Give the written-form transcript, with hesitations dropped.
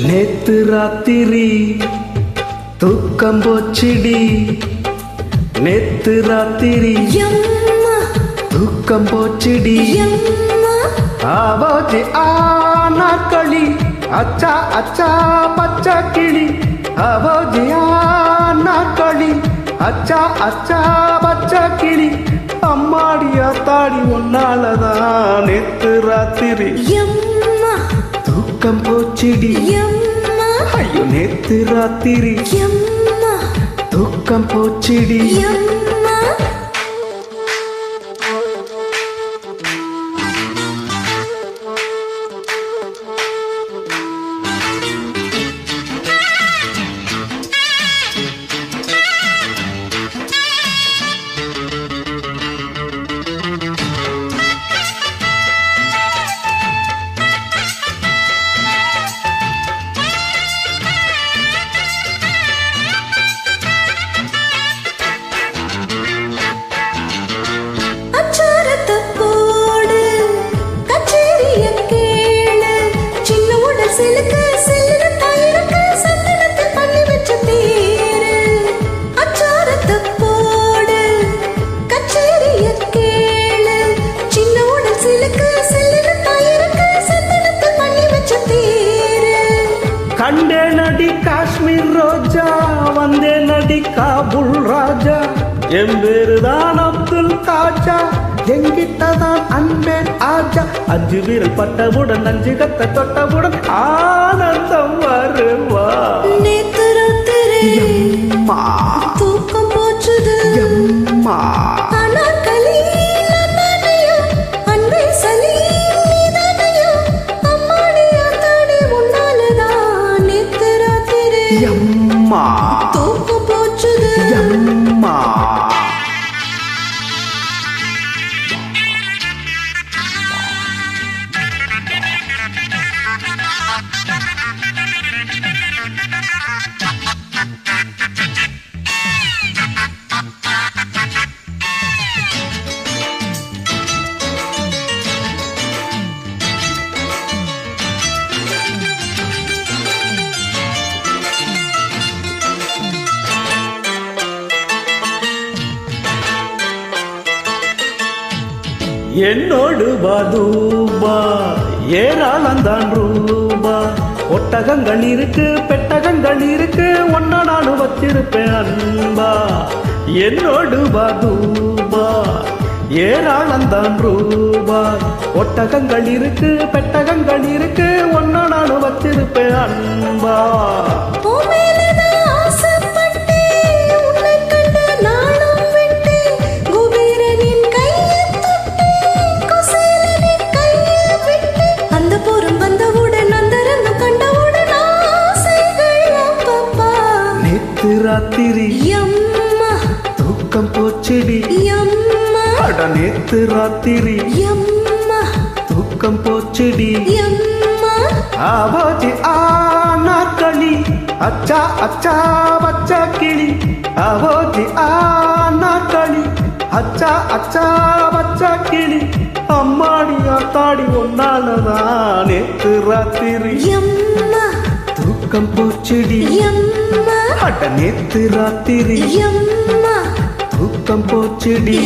நேத்து ராத்திரி தூக்கம் போச்சிடி, நேத்து ராத்திரி தூக்கம் போச்சிடி, ஆவோஜி ஆனாக்களி அச்சா அச்சா பச்சா கிளி, ஆவோஜி ஆனாக்களி அச்சா அச்சா பச்சா கிளி, அம்மாடியா தாடி ஒன்னாலதான் நேத்து ராத்திரி தூக்கம் போச்சிடி, ஐயோ நேத்து ராத்திரி தூக்கம் போச்சிடி. கண்டே நடி காஷ்மீர் ரோஜா, வந்தே நடி காபுல் ராஜா, என் பேருதான் அப்துல் காஜா, எங்கிட்டதான் அன்பேன் ஆஜா, அஞ்சு வீரல் பட்டவுடன் அஞ்சு கத்த தொட்டவுடன் ஆனந்தம் வருவா. நேத்து ராத்திரி தூக்கம் போச்சுது, அனார்கலி நானேயா, அன்பே சலி நீதானையா, அம்மாடியா தாடி உன்னாலதான் நேத்து ராத்திரி தூக்கம் போச்சுது. என்னோடு பாதூபா ஏராளந்தான் ரூபா, ஒட்டகங்கள் இருக்கு பெட்டகங்கள் இருக்கு, ஒன்ன நானும் வச்சிருப்பேன் அன்பா. என்னோடு பாதூபா ஏராளந்தான் ரூபா, ஒட்டகங்கள் இருக்கு பெட்டகங்கள் இருக்கு, ஒன்ன நானும் வச்சிருப்பேன் அன்பா. ராத்திரி தூக்கம் போச்சிடி, அட நேத்து ராத்திரி தூக்கம் போச்சிடி, ஆவோஜி ஆனாக்களி அச்சா அச்சா பச்சா கிளி, ஆவோஜி ஆனாக்களி அச்சா அச்சா பச்சா கிளி, அம்மாடியா தாடி ஒன்னாலதான் நேத்து ராத்திரி தூக்கம் போச்சிடி, அட நேத்து ராத்திரி தூக்கம் போச்சிடி.